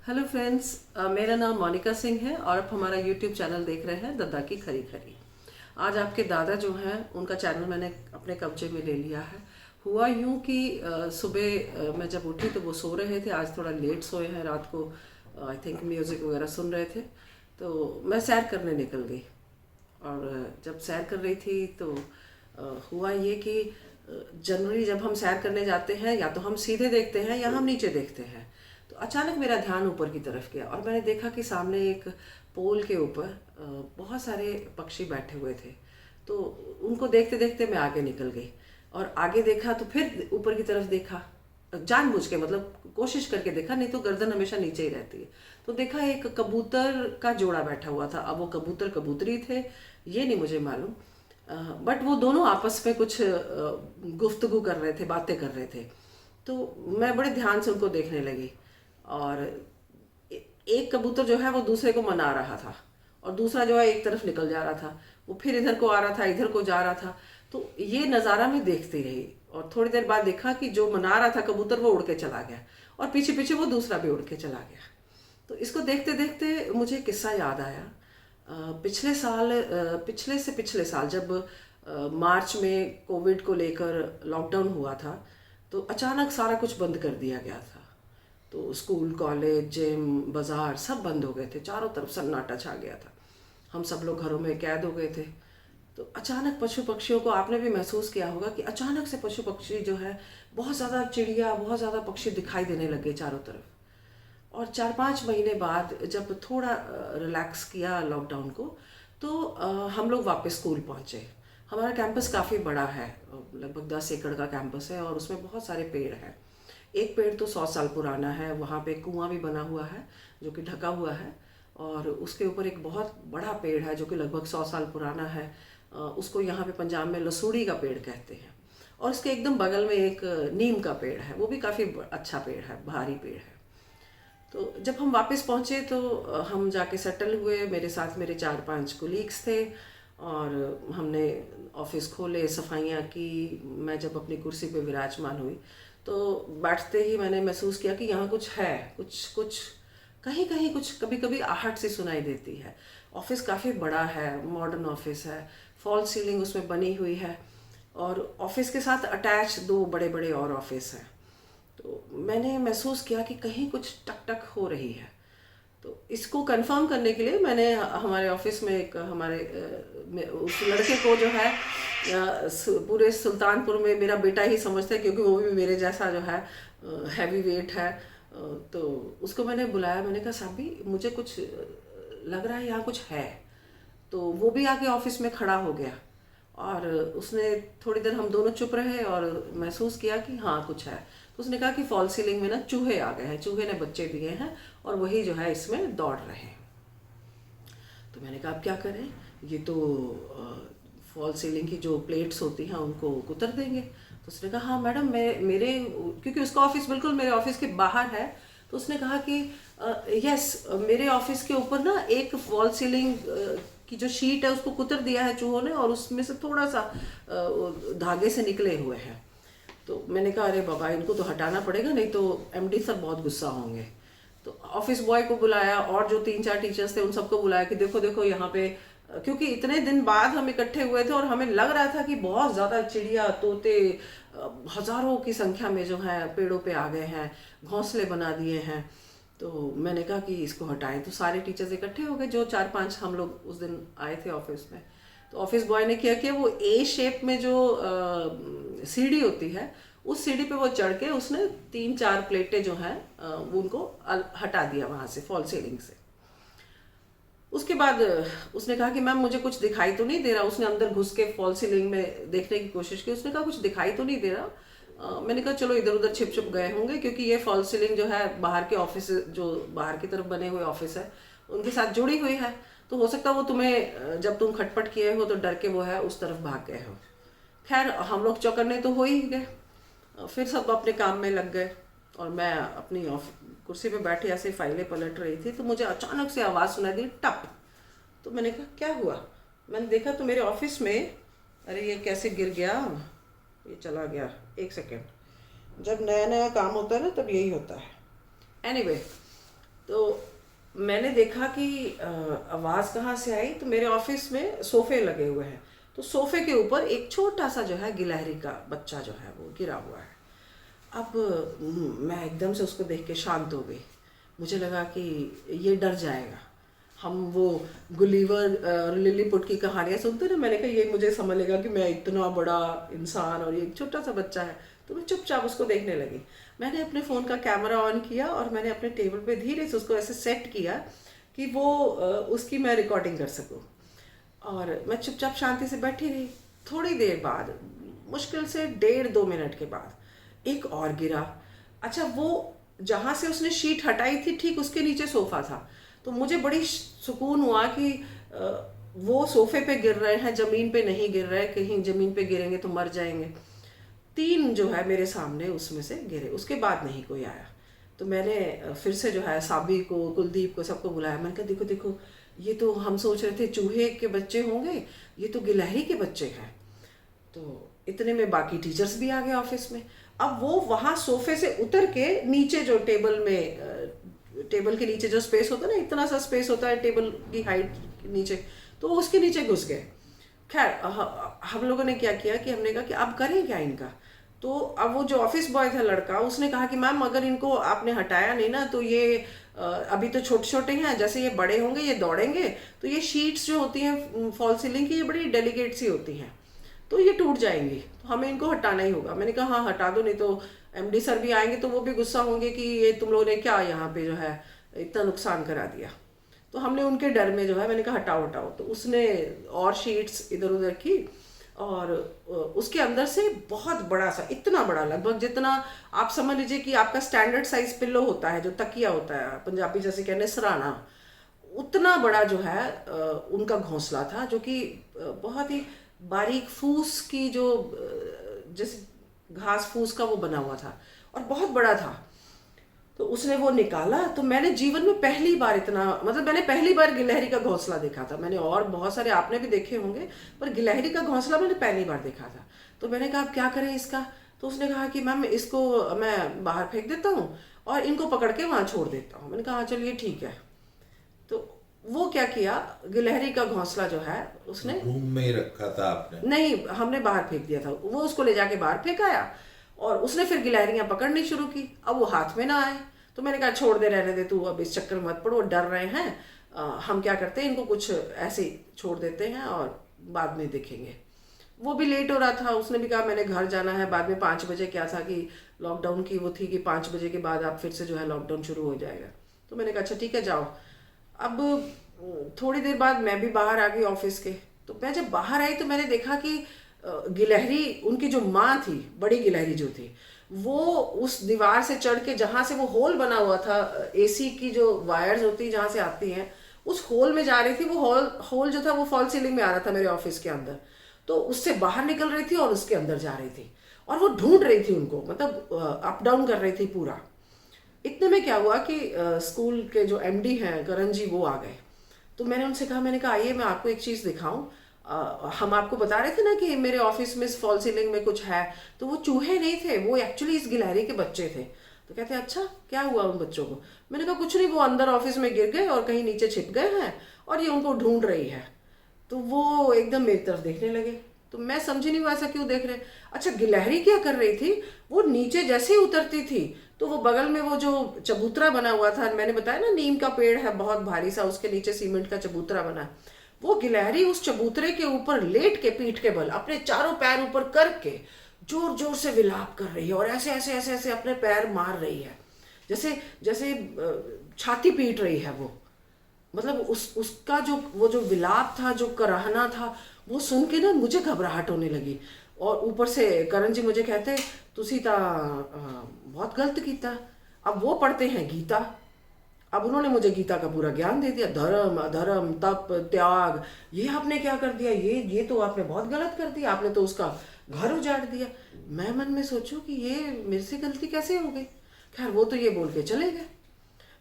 Hello friends, मेरा नाम मोनिका सिंह है और आप हमारा यूट्यूब चैनल देख रहे हैं दादा की खरी खरी। आज आपके दादा जो हैं उनका चैनल मैंने अपने कब्जे में ले लिया है। हुआ यूं कि सुबह मैं जब उठी तो वो सो रहे थे। आज थोड़ा लेट सोए हैं, रात को आई थिंक म्यूज़िक वगैरह सुन रहे थे। तो मैं सैर करने निकल गई और जब सैर कर रही थी तो हुआ ये कि जनरली जब हम सैर करने जाते हैं या तो हम सीधे देखते हैं या हम नीचे देखते हैं। तो अचानक मेरा ध्यान ऊपर की तरफ गया और मैंने देखा कि सामने एक पोल के ऊपर बहुत सारे पक्षी बैठे हुए थे। तो उनको देखते देखते मैं आगे निकल गई और आगे देखा तो फिर ऊपर की तरफ देखा, जानबूझ के मतलब कोशिश करके देखा, नहीं तो गर्दन हमेशा नीचे ही रहती है। तो देखा एक कबूतर का जोड़ा बैठा हुआ था। अब वो कबूतर कबूतरी थे ये नहीं मुझे मालूम, बट वो दोनों आपस में कुछ गुफ्तगू कर रहे थे, बातें कर रहे थे। तो मैं बड़े ध्यान से उनको देखने लगी और एक कबूतर जो है वो दूसरे को मना रहा था और दूसरा जो है एक तरफ निकल जा रहा था। वो फिर इधर को आ रहा था, इधर को जा रहा था। तो ये नज़ारा मैं देखती रही और थोड़ी देर बाद देखा कि जो मना रहा था कबूतर वो उड़ के चला गया और पीछे पीछे वो दूसरा भी उड़ के चला गया। तो इसको देखते देखते मुझे एक किस्सा याद आया। पिछले साल, पिछले साल जब मार्च में कोविड को लेकर लॉकडाउन हुआ था तो अचानक सारा कुछ बंद कर दिया गया था। तो स्कूल, कॉलेज, जिम, बाज़ार सब बंद हो गए थे, चारों तरफ सन्नाटा छा गया था। हम सब लोग घरों में कैद हो गए थे। तो अचानक पशु पक्षियों को, आपने भी महसूस किया होगा कि अचानक से पशु पक्षी जो है, बहुत ज़्यादा चिड़िया, बहुत ज़्यादा पक्षी दिखाई देने लगे चारों तरफ। और 4-5 महीने बाद जब थोड़ा रिलैक्स किया लॉकडाउन को तो हम लोग वापस स्कूल पहुँचे। हमारा कैंपस काफ़ी बड़ा है, लगभग 10 एकड़ का कैंपस है और उसमें बहुत सारे पेड़ हैं। एक पेड़ तो 100 साल पुराना है, वहाँ पे कुआं भी बना हुआ है जो कि ढका हुआ है। और उसके ऊपर एक बहुत बड़ा पेड़ है जो कि लगभग 100 साल पुराना है। उसको यहाँ पे पंजाब में लसूड़ी का पेड़ कहते हैं। और उसके एकदम बगल में एक नीम का पेड़ है, वो भी काफ़ी अच्छा पेड़ है, भारी पेड़ है। तो जब हम वापस पहुँचे तो हम जाके सेटल हुए। मेरे साथ मेरे 4-5 कोलीग्स थे और हमने ऑफिस खोले, सफाइयाँ की। मैं जब अपनी कुर्सी पे विराजमान हुई तो बैठते ही मैंने महसूस किया कि यहाँ कुछ है, कुछ कुछ कहीं कहीं कुछ कभी कभी आहट सी सुनाई देती है। ऑफिस काफ़ी बड़ा है, मॉडर्न ऑफिस है, फॉल सीलिंग उसमें बनी हुई है और ऑफिस के साथ अटैच 2 बड़े बड़े और ऑफिस हैं। तो मैंने महसूस किया कि कहीं कुछ टक टक हो रही है। तो इसको कंफर्म करने के लिए मैंने हमारे ऑफिस में एक हमारे उस लड़के को जो है पूरे सुल्तानपुर में मेरा बेटा ही समझता है, क्योंकि वो भी मेरे जैसा जो है हैवी वेट है। तो उसको मैंने बुलाया, मैंने कहा साहबी मुझे कुछ लग रहा है यहाँ कुछ है। तो वो भी आके ऑफिस में खड़ा हो गया और उसने थोड़ी देर, हम दोनों चुप रहे और महसूस किया कि हाँ कुछ है। तो उसने कहा कि फॉल सीलिंग में ना चूहे आ गए हैं, चूहे ने बच्चे दिए हैं और वही जो है इसमें दौड़ रहे हैं। तो मैंने कहा अब क्या करें, ये तो फॉल सीलिंग की जो प्लेट्स होती हैं उनको कुतर देंगे। तो उसने कहा हाँ मैडम, मैं मेरे, क्योंकि उसका ऑफिस बिल्कुल मेरे ऑफिस के बाहर है। तो उसने कहा कि यस, मेरे ऑफिस के ऊपर ना एक फॉल सीलिंग की जो शीट है उसको कुतर दिया है चूहों ने और उसमें से थोड़ा सा धागे से निकले हुए हैं। तो मैंने कहा अरे बाबा, इनको तो हटाना पड़ेगा, नहीं तो एमडी सर बहुत गुस्सा होंगे। तो ऑफिस बॉय को बुलाया और जो 3-4 टीचर्स थे उन सबको बुलाया कि देखो देखो यहाँ पे, क्योंकि इतने दिन बाद हम इकट्ठे हुए थे और हमें लग रहा था कि बहुत ज़्यादा चिड़िया, तोते हजारों की संख्या में जो है पेड़ों पे आ गए हैं, घोंसले बना दिए हैं। तो मैंने कहा कि इसको हटाएं। तो सारे टीचर्स इकट्ठे हो गए, जो 4-5 हम लोग उस दिन आए थे ऑफिस में। तो ऑफिस बॉय ने किया कि वो ए शेप में जो सीढ़ी होती है उस सीढ़ी पे वो चढ़ के उसने 3-4 प्लेटें जो हैं वो उनको हटा दिया वहाँ से, फॉल सीलिंग से। उसके बाद उसने कहा कि मैम मुझे कुछ दिखाई तो नहीं दे रहा। उसने अंदर घुस के फॉल सीलिंग में देखने की कोशिश की, उसने कहा कुछ दिखाई तो नहीं दे रहा। मैंने कहा चलो इधर उधर छिप छुप गए होंगे, क्योंकि ये फॉल सीलिंग जो है बाहर के ऑफिस, जो बाहर की तरफ बने हुए ऑफिस है उनके साथ जुड़ी हुई है। तो हो सकता है वो तुम्हें जब तुम खटपट किए हो तो डर के वो है उस तरफ भाग गए हो। खैर हम लोग चौकन्ने तो हो ही गए। फिर सब अपने काम में लग गए और मैं अपनी कुर्सी पे बैठी ऐसे फाइलें पलट रही थी तो मुझे अचानक से आवाज़ सुनाई दी, टप। तो मैंने कहा क्या हुआ। मैंने देखा तो मेरे ऑफिस में, अरे ये कैसे गिर गया, ये चला गया। एक सेकेंड, जब नया नया काम होता है ना तब यही होता है। एनीवे, तो मैंने देखा कि आवाज़ कहाँ से आई, तो मेरे ऑफिस में सोफे लगे हुए हैं, तो सोफे के ऊपर एक छोटा सा जो है गिलहरी का बच्चा जो है वो गिरा हुआ है। अब मैं एकदम से उसको देख के शांत हो गई। मुझे लगा कि ये डर जाएगा। हम वो गुलिवर लिलीपुट की कहानियाँ सुनते ना, मैंने कहा ये मुझे समझ लेगा कि मैं इतना बड़ा इंसान और ये एक छोटा सा बच्चा है। तो मैं चुपचाप उसको देखने लगी। मैंने अपने फ़ोन का कैमरा ऑन किया और मैंने अपने टेबल पे धीरे से उसको ऐसे सेट किया कि वो उसकी मैं रिकॉर्डिंग कर सकूँ। और मैं चुपचाप शांति से बैठी रही। थोड़ी देर बाद, मुश्किल से 1.5-2 मिनट के बाद एक और गिरा। अच्छा, वो जहाँ से उसने शीट हटाई थी ठीक उसके नीचे सोफ़ा था। तो मुझे बड़ी सुकून हुआ कि वो सोफ़े पे गिर रहे हैं, ज़मीन पे नहीं गिर रहे। कहीं ज़मीन पे गिरेंगे तो मर जाएंगे। 3 जो है मेरे सामने उसमें से गिरे, उसके बाद नहीं कोई आया। तो मैंने फिर से जो है साबी को, कुलदीप को, सबको बुलाया। मैंने कहा देखो देखो, ये तो हम सोच रहे थे चूहे के बच्चे होंगे, ये तो गिलहरी के बच्चे हैं। तो इतने में बाकी टीचर्स भी आ गए ऑफिस में। अब वो वहाँ सोफे से उतर के नीचे जो टेबल में, टेबल के नीचे जो स्पेस होता है ना, इतना सा स्पेस होता है टेबल की हाइट के नीचे, तो वो उसके नीचे घुस गए। खैर हम लोगों ने क्या किया कि हमने कहा कि अब करें क्या इनका। तो अब वो जो ऑफिस बॉय था लड़का, उसने कहा कि मैम अगर इनको आपने हटाया नहीं ना तो ये अभी तो छोटे छोटे हैं, जैसे ये बड़े होंगे ये दौड़ेंगे तो ये शीट्स जो होती हैं फॉल सीलिंग की, ये बड़ी डेलिकेट सी होती हैं, तो ये टूट जाएंगी, तो हमें इनको हटाना ही होगा। मैंने कहा हाँ हटा दो, नहीं तो एमडी सर भी आएंगे तो वो भी गुस्सा होंगे कि ये तुम लोगों ने क्या यहाँ पे जो है इतना नुकसान करा दिया। तो हमने उनके डर में जो है मैंने कहा हटाओ हटाओ। तो उसने और शीट्स इधर उधर की और उसके अंदर से बहुत बड़ा सा, इतना बड़ा लगभग जितना आप समझ लीजिए कि आपका स्टैंडर्ड साइज पिल्लो होता है, जो तकिया होता है, पंजाबी जैसे कहने सराना, उतना बड़ा जो है उनका घोंसला था, जो कि बहुत ही बारीक फूस की जो जैसे घास फूस का वो बना हुआ था और बहुत बड़ा था। तो उसने वो निकाला। तो मैंने जीवन में पहली बार इतना, मतलब मैंने पहली बार गिलहरी का घोंसला देखा था। मैंने और बहुत सारे आपने भी देखे होंगे, पर गिलहरी का घोंसला मैंने पहली बार देखा था। तो मैंने कहा अब क्या करें इसका। तो उसने कहा कि मैम इसको मैं बाहर फेंक देता हूँ और इनको पकड़ के वहाँ छोड़ देता हूँ। मैंने कहा हाँ चलिए ठीक है। तो वो क्या किया, गिलहरी का घोंसला जो है उसने रूम में ही रखा था आपने? नहीं, हमने बाहर फेंक दिया था। वो उसको ले जाके बाहर फेंकाया और उसने फिर गिलहरियां पकड़नी शुरू की। अब वो हाथ में ना आए तो मैंने कहा छोड़ दे, रहने दे तू, अब इस चक्कर में मत पड़ो, वो डर रहे हैं। हम क्या करते हैं, इनको कुछ ऐसे ही छोड़ देते हैं और बाद में देखेंगे। वो भी लेट हो रहा था, उसने भी कहा मैंने घर जाना है। बाद में 5 बजे क्या था कि लॉकडाउन की वो थी कि 5 बजे के बाद आप फिर से जो है लॉकडाउन शुरू हो जाएगा। तो मैंने कहा अच्छा ठीक है जाओ। अब थोड़ी देर बाद मैं भी बाहर आ गई ऑफिस के। तो मैं जब बाहर आई तो मैंने देखा कि गिलहरी, उनकी जो माँ थी, बड़ी गिलहरी जो थी, वो उस दीवार से चढ़ के, जहाँ से वो होल बना हुआ था, एसी की जो वायर्स होती है जहाँ से आती हैं, उस होल में जा रही थी। वो होल जो था वो फॉल सीलिंग में आ रहा था मेरे ऑफिस के अंदर। तो उससे बाहर निकल रही थी और उसके अंदर जा रही थी और वो ढूंढ रही थी उनको, मतलब अप डाउन कर रही थी पूरा। इतने में क्या हुआ कि स्कूल के जो एमडी हैं करण जी, वो आ गए। तो मैंने उनसे कहा, मैंने कहा आइए मैं आपको एक चीज़ दिखाऊं। हम आपको बता रहे थे ना कि मेरे ऑफिस में फॉल सीलिंग में कुछ है। तो वो चूहे नहीं थे, वो एक्चुअली इस गिलहरी के बच्चे थे। तो कहते हैं अच्छा क्या हुआ उन बच्चों को। मैंने कहा कुछ नहीं, वो अंदर ऑफिस में गिर गए और कहीं नीचे छिप गए हैं और ये उनको ढूंढ रही है। तो वो एकदम मेरी तरफ देखने लगे। तो मैं समझी नहीं वो ऐसा क्यों देख रहे। अच्छा, गिलहरी क्या कर रही थी, वो नीचे जैसे ही उतरती थी तो वो बगल में वो जो चबूतरा बना हुआ था, मैंने बताया ना नीम का पेड़ है बहुत भारी सा, उसके नीचे सीमेंट का चबूतरा बना है। वो गिलहरी उस चबूतरे के ऊपर लेट के, पीठ के बल अपने चारों पैर ऊपर करके जोर जोर से विलाप कर रही है और ऐसे ऐसे ऐसे ऐसे अपने पैर मार रही है, जैसे जैसे छाती पीट रही है वो। मतलब उसका जो वो जो विलाप था, जो कराहना था, वो सुन के ना मुझे घबराहट होने लगी। और ऊपर से करण जी मुझे कहते तुसी ता बहुत गलत कीता। अब वो पढ़ते हैं गीता। अब उन्होंने मुझे गीता का पूरा ज्ञान दे दिया, धर्म अधर्म तप त्याग, ये आपने क्या कर दिया, ये तो आपने बहुत गलत कर दिया, आपने तो उसका घर उजाड़ दिया। मैं मन में सोचूं कि ये मेरे से गलती कैसे हो गई। खैर वो तो ये बोल के चले गए।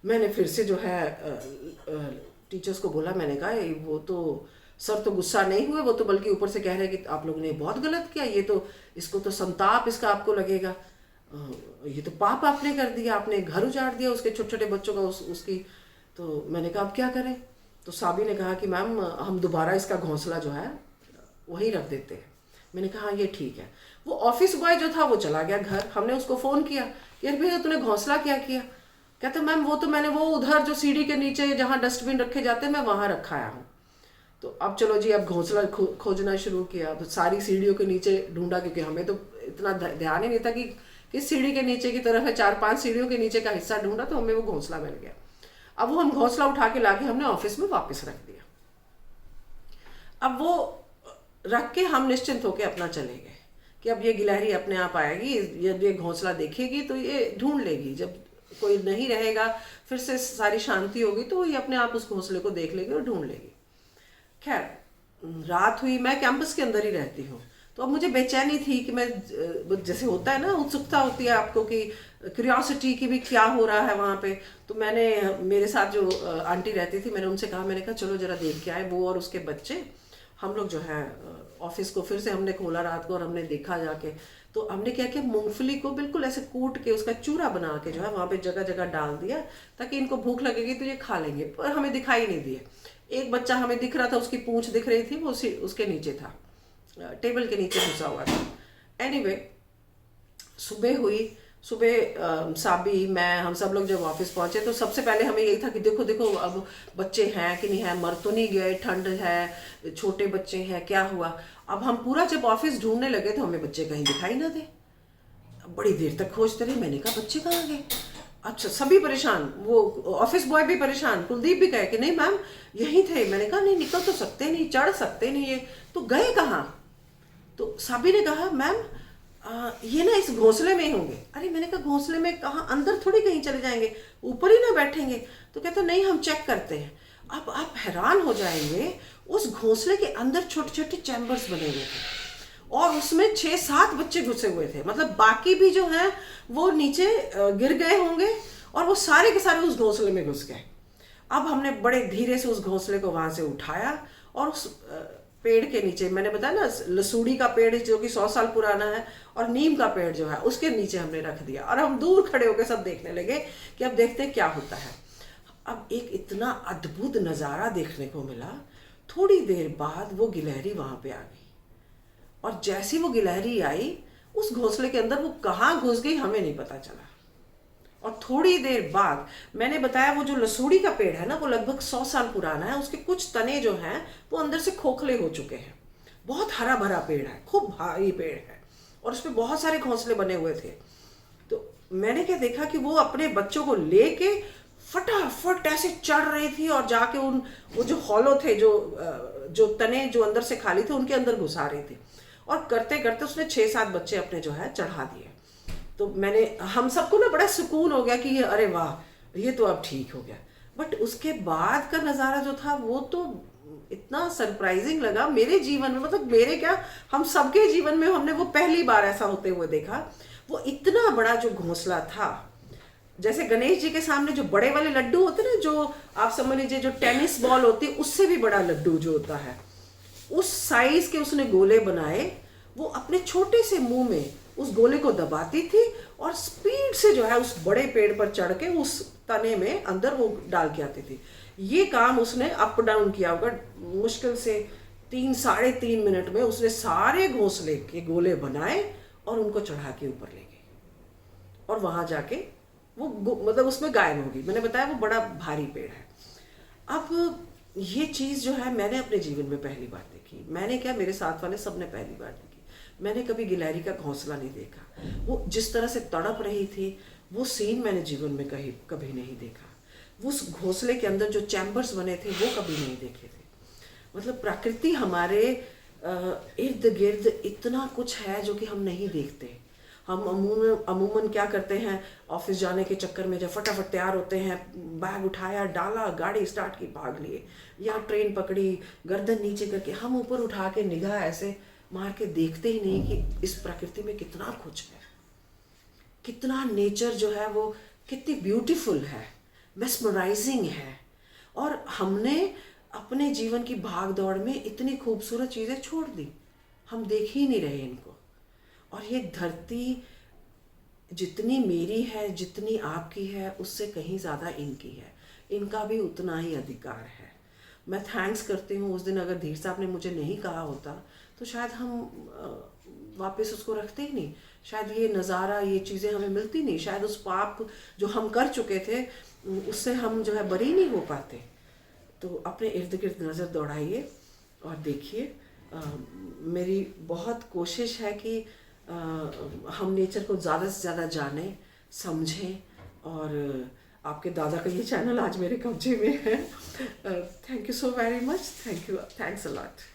मैंने फिर से जो है टीचर्स को बोला, मैंने कहा वो तो सर तो गुस्सा नहीं हुए, वो तो बल्कि ऊपर से कह रहे कि आप लोगों ने बहुत गलत किया, ये तो इसको तो संताप इसका आपको लगेगा। ये तो पाप आपने कर दिया, आपने घर उजाड़ दिया उसके छोटे छोटे बच्चों का, उसकी। तो मैंने कहा अब क्या करें? तो साबी ने कहा कि मैम हम दोबारा इसका घोंसला जो है वहीं रख देते हैं। मैंने कहा हाँ ये ठीक है। वो ऑफिस बॉय जो था वो चला गया घर। हमने उसको फ़ोन किया, यार भैया तूने घोंसला क्या किया? कहते मैम वो तो मैंने वो उधर जो सीढ़ी के नीचे जहाँ डस्टबिन रखे जाते हैं मैं वहाँ रखाया हूँ। तो अब चलो जी, अब घोंसला खोजना शुरू किया। अब सारी सीढ़ियों के नीचे ढूंढा, क्योंकि हमें तो इतना ध्यान ही नहीं था कि किस सीढ़ी के नीचे की तरफ है। 4-5 सीढ़ियों के नीचे का हिस्सा ढूंढा तो हमें वो घोंसला मिल गया। अब वो हम घोंसला उठा के लाके हमने ऑफिस में वापस रख दिया। अब वो रख के हम निश्चिंत होके अपना चले गए कि अब ये गिलहरी अपने आप आएगी, जब ये घोंसला देखेगी तो ये ढूंढ लेगी, जब कोई नहीं रहेगा फिर से सारी शांति होगी तो ये अपने आप उस घोंसले को देख लेगी और ढूंढ लेगी। खैर रात हुई, मैं कैंपस के अंदर ही रहती हूँ, तो अब मुझे बेचैनी थी कि मैं, जैसे होता है ना, उत्सुकता होती है आपको कि क्यूरियोसिटी की भी क्या हो रहा है वहाँ पे। तो मैंने, मेरे साथ जो आंटी रहती थी, मैंने उनसे कहा, मैंने कहा चलो जरा देख के आए। वो और उसके बच्चे, हम लोग जो है ऑफिस को फिर से हमने खोला रात को और हमने देखा जाके। तो हमने क्या किया, मूंगफली को बिल्कुल ऐसे कूट के उसका चूरा बना के जो है वहाँ पे जगह जगह डाल दिया, ताकि इनको भूख लगेगी तो ये खा लेंगे। पर हमें दिखाई नहीं दिए। एक बच्चा हमें दिख रहा था, उसकी पूंछ दिख रही थी, वो उसके नीचे था, टेबल के नीचे घुसा हुआ था। एनीवे, सुबह हुई। सुबह साबी, मैं, हम सब लोग जब ऑफिस पहुंचे तो सबसे पहले हमें यही था कि देखो देखो अब बच्चे हैं कि नहीं है, मर तो नहीं गए, ठंड है, छोटे बच्चे हैं, क्या हुआ। अब हम पूरा जब ऑफिस ढूंढने लगे तो हमें बच्चे कहीं दिखाई ना दे। बड़ी देर तक खोजते रहे। मैंने कहा बच्चे कहाँ गए? अच्छा, सभी परेशान, वो ऑफिस बॉय भी परेशान, कुलदीप भी कहे कि नहीं मैम यहीं थे। मैंने कहा नहीं, निकल तो सकते नहीं, चढ़ सकते नहीं, ये तो गए कहाँ? तो साबी ने कहा मैम ये ना इस घोंसले में ही होंगे। अरे मैंने कहा घोंसले में कहाँ, अंदर थोड़ी कहीं चले जाएंगे, ऊपर ही ना बैठेंगे? तो कहते नहीं हम चेक करते हैं। अब आप हैरान हो जाएंगे, उस घोंसले के अंदर छोटे छोटे चैम्बर्स बने हुए थे और उसमें 6-7 बच्चे घुसे हुए थे। मतलब बाकी भी जो हैं वो नीचे गिर गए होंगे और वो सारे के सारे उस घोंसले में घुस गए। अब हमने बड़े धीरे से उस घोंसले को वहां से उठाया और उस पेड़ के नीचे, मैंने बताया ना लसूड़ी का पेड़ जो कि 100 साल पुराना है और नीम का पेड़ जो है उसके नीचे हमने रख दिया। और हम दूर खड़े होकर सब देखने लगे कि अब देखते हैं क्या होता है। अब एक इतना अद्भुत नज़ारा देखने को मिला। थोड़ी देर बाद वो गिलहरी वहां पे आ गई और जैसी वो गिलहरी आई उस घोंसले के अंदर वो कहाँ घुस गई हमें नहीं पता चला। और थोड़ी देर बाद, मैंने बताया वो जो लसूड़ी का पेड़ है ना वो लगभग 100 साल पुराना है, उसके कुछ तने जो हैं वो अंदर से खोखले हो चुके हैं। बहुत हरा भरा पेड़ है, खूब भारी पेड़ है और उसमें बहुत सारे घोंसले बने हुए थे। तो मैंने क्या देखा कि वो अपने बच्चों को लेके फटाफट ऐसे चढ़ रही थी और जाके वो जो हॉलो थे, जो तने जो अंदर से खाली थे उनके अंदर घुसा रही थी। और करते करते उसने 6-7 बच्चे अपने जो है चढ़ा दिए। तो मैंने, हम सबको ना बड़ा सुकून हो गया कि ये, अरे वाह ये तो अब ठीक हो गया। बट उसके बाद का नज़ारा जो था वो तो इतना सरप्राइजिंग लगा मेरे जीवन में। मतलब मेरे क्या, हम सबके जीवन में हमने वो पहली बार ऐसा होते हुए देखा। वो इतना बड़ा जो घोंसला था, जैसे गणेश जी के सामने जो बड़े वाले लड्डू होते ना, जो आप समझ लीजिए जो टेनिस बॉल होती है उससे भी बड़ा लड्डू जो होता है, उस साइज के उसने गोले बनाए। वो अपने छोटे से मुंह में उस गोले को दबाती थी और स्पीड से जो है उस बड़े पेड़ पर चढ़ के उस तने में अंदर वो डाल के आती थी। ये काम उसने अप डाउन किया होगा मुश्किल से 3-3.5 मिनट में। उसने सारे घोंसले के गोले बनाए और उनको चढ़ा के ऊपर ले गई और वहां जाके वो मतलब उसमें गायब हो गई। मैंने बताया वो बड़ा भारी पेड़ है। अब ये चीज़ जो है मैंने अपने जीवन में पहली बार देखी। मैंने क्या, मेरे साथ वाले सबने पहली बार देखी। मैंने कभी गिलहरी का घोंसला नहीं देखा। वो जिस तरह से तड़प रही थी वो सीन मैंने जीवन में कभी नहीं देखा। वो उस घोंसले के अंदर जो चैम्बर्स बने थे वो कभी नहीं देखे थे। मतलब प्रकृति हमारे इर्द गिर्द इतना कुछ है जो कि हम नहीं देखते। हम अमूमन क्या करते हैं, ऑफिस जाने के चक्कर में जब फटाफट तैयार होते हैं, बैग उठाया, डाला, गाड़ी स्टार्ट की, भाग लिए, या ट्रेन पकड़ी, गर्दन नीचे करके हम ऊपर उठा के निगाह ऐसे मार के देखते ही नहीं कि इस प्रकृति में कितना कुछ है, कितना नेचर जो है वो कितनी ब्यूटीफुल है, मेस्मराइजिंग है। और हमने अपने जीवन की भाग दौड़ में इतनी खूबसूरत चीज़ें छोड़ दी, हम देख ही नहीं रहे इनको। और ये धरती जितनी मेरी है, जितनी आपकी है, उससे कहीं ज़्यादा इनकी है। इनका भी उतना ही अधिकार है। मैं थैंक्स करती हूँ। उस दिन अगर धीर साहब ने मुझे नहीं कहा होता तो शायद हम वापस उसको रखते ही नहीं, शायद ये नज़ारा, ये चीज़ें हमें मिलती नहीं, शायद उस पाप जो हम कर चुके थे उससे हम जो है बरी नहीं हो पाते। तो अपने इर्द गिर्द नज़र दौड़ाइए और देखिए। मेरी बहुत कोशिश है कि हम नेचर को ज़्यादा से ज़्यादा जानें, समझें। और आपके दादा का ये चैनल आज मेरे कब्जे में है। Thank you so very much. Thank you, thanks a lot.